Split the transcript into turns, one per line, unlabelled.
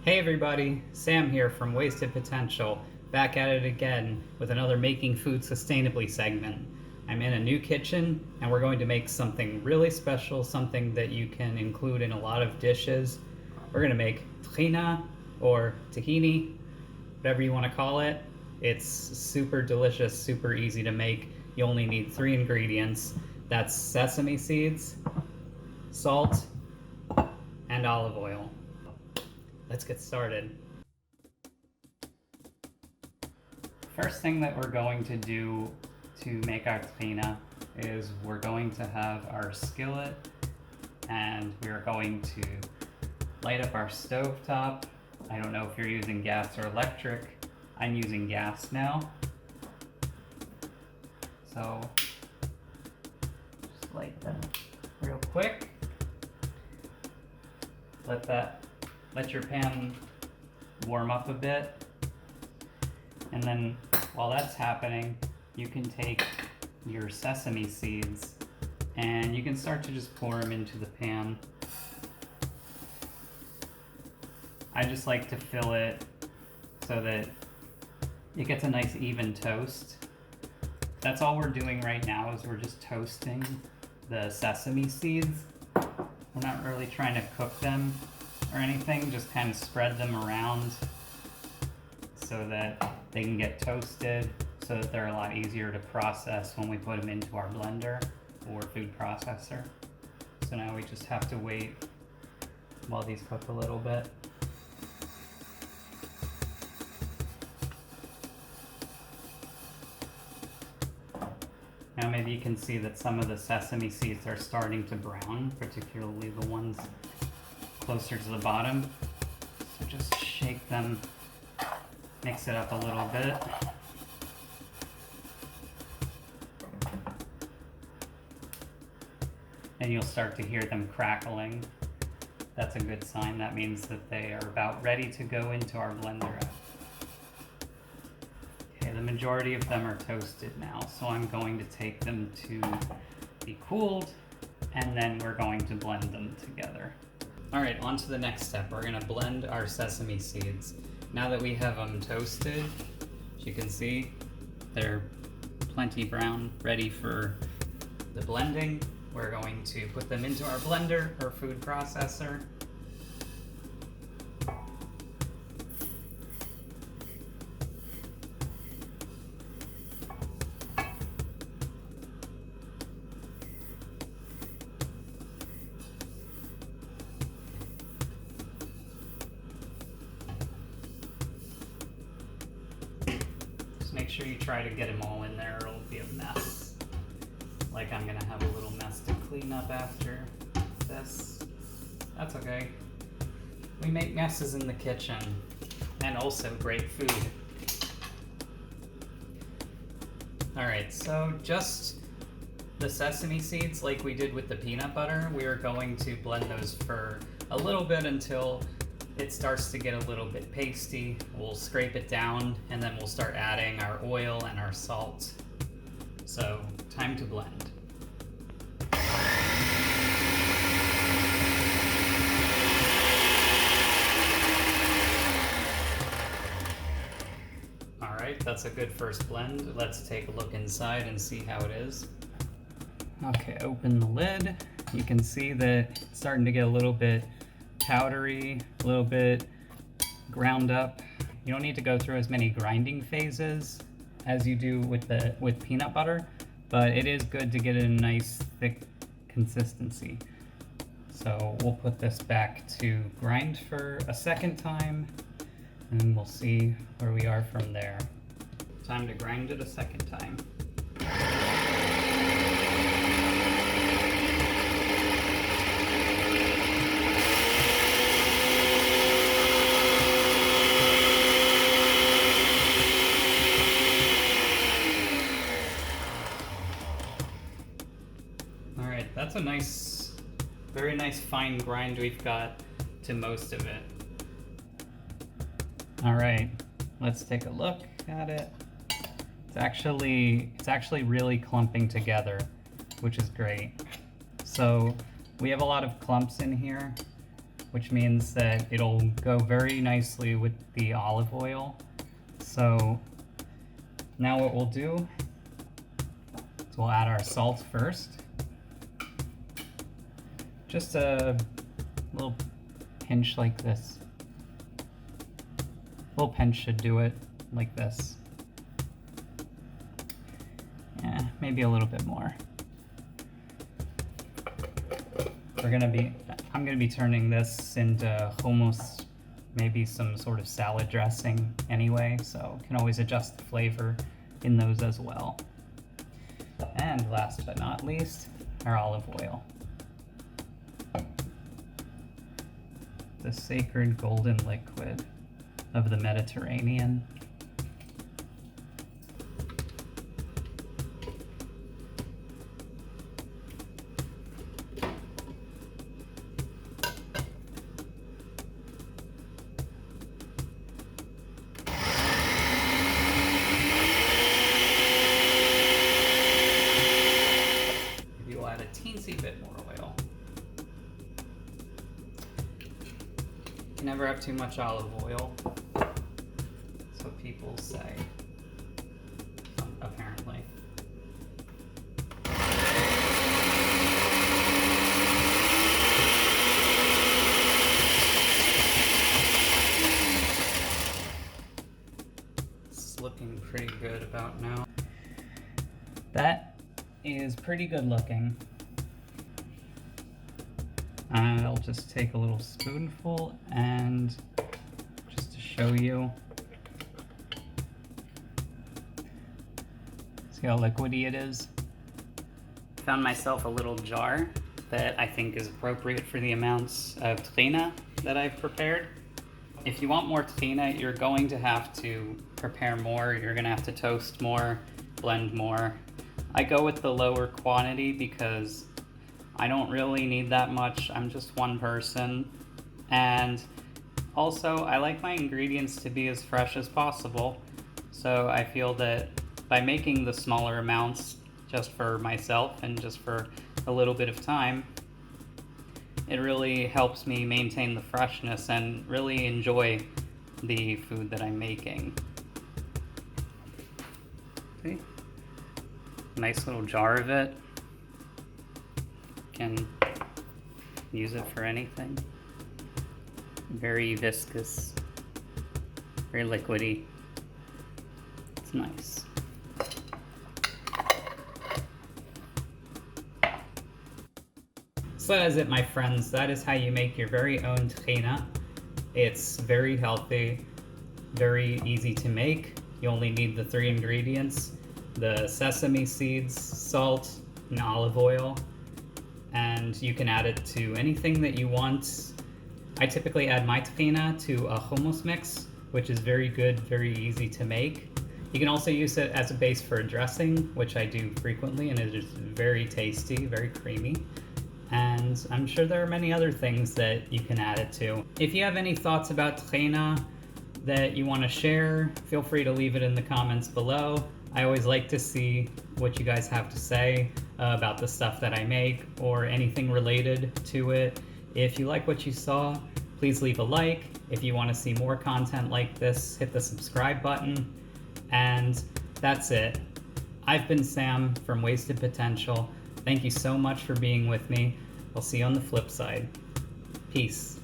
Hey everybody, Sam here from Wasted Potential, back at it again with another Making Food Sustainably segment. I'm in a new kitchen and we're going to make something really special, something that you can include in a lot of dishes. We're going to make Tehina or Tahini, whatever you want to call it. It's super delicious, super easy to make. You only need 3 ingredients. That's sesame seeds, salt, and olive oil. Let's get started. First thing that we're going to do to make our tahina is we're going to have our skillet and we're going to light up our stove top. I don't know if you're using gas or electric. I'm using gas now. So just light that real quick. Let your pan warm up a bit, and then while that's happening, you can take your sesame seeds and you can start to just pour them into the pan. I just like to fill it so that it gets a nice even toast. That's all we're doing right now, is we're just toasting the sesame seeds. We're not really trying to cook them or anything, just kind of spread them around so that they can get toasted, so that they're a lot easier to process when we put them into our blender or food processor. So now we just have to wait while these cook a little bit. Now maybe you can see that some of the sesame seeds are starting to brown, particularly the ones closer to the bottom. So just shake them, mix it up a little bit. And you'll start to hear them crackling. That's a good sign. That means that they are about ready to go into our blender. Okay, the majority of them are toasted now, so I'm going to take them to be cooled, and then we're going to blend them together. Alright, on to the next step. We're going to blend our sesame seeds. Now that we have them toasted, as you can see, they're plenty brown, ready for the blending. We're going to put them into our blender or food processor. Make sure you try to get them all in there or it'll be a mess. Like I'm gonna have a little mess to clean up after this. That's okay. We make messes in the kitchen, and also great food. Alright, so just the sesame seeds, like we did with the peanut butter, we are going to blend those for a little bit until it starts to get a little bit pasty. We'll scrape it down and then we'll start adding our oil and our salt. So, time to blend. Alright, that's a good first blend. Let's take a look inside and see how it is. Okay, open the lid. You can see that it's starting to get a little bit powdery, a little bit ground up. You don't need to go through as many grinding phases as you do with peanut butter, but it is good to get a nice thick consistency. So we'll put this back to grind for a second time, and then we'll see where we are from there. Time to grind it a second time. That's a nice, very nice fine grind we've got to most of it. All right, let's take a look at it. It's actually really clumping together, which is great. So we have a lot of clumps in here, which means that it'll go very nicely with the olive oil. So now what we'll do is we'll add our salt first. Just a little pinch like this. A little pinch should do it, like this. Yeah, maybe a little bit more. I'm gonna be turning this into hummus, maybe some sort of salad dressing anyway, so can always adjust the flavor in those as well. And last but not least, our olive oil. The sacred golden liquid of the Mediterranean. Maybe we'll add a teensy bit more oil. You can never have too much olive oil. That's what people say. Apparently. It's looking pretty good about now. That is pretty good looking. I'll just take a little spoonful and just to show you. See how liquidy it is? Found myself a little jar that I think is appropriate for the amounts of tahina that I've prepared. If you want more tahina, you're going to have to prepare more. You're gonna have to toast more, blend more. I go with the lower quantity because I don't really need that much. I'm just one person. And also, I like my ingredients to be as fresh as possible. So I feel that by making the smaller amounts just for myself and just for a little bit of time, it really helps me maintain the freshness and really enjoy the food that I'm making. See? Nice little jar of it. Can use it for anything. Very viscous, very liquidy. It's nice. So that is it, my friends. That is how you make your very own tahina. It's very healthy, very easy to make. You only need the 3 ingredients: the sesame seeds, salt, and olive oil. And you can add it to anything that you want. I typically add my tahina to a hummus mix, which is very good, very easy to make. You can also use it as a base for a dressing, which I do frequently, and it is very tasty, very creamy. And I'm sure there are many other things that you can add it to. If you have any thoughts about tahina that you want to share, feel free to leave it in the comments below. I always like to see what you guys have to say about the stuff that I make or anything related to it. If you like what you saw, please leave a like. If you want to see more content like this, hit the subscribe button. And that's it. I've been Sam from Wasted Potential. Thank you so much for being with me. I'll see you on the flip side. Peace.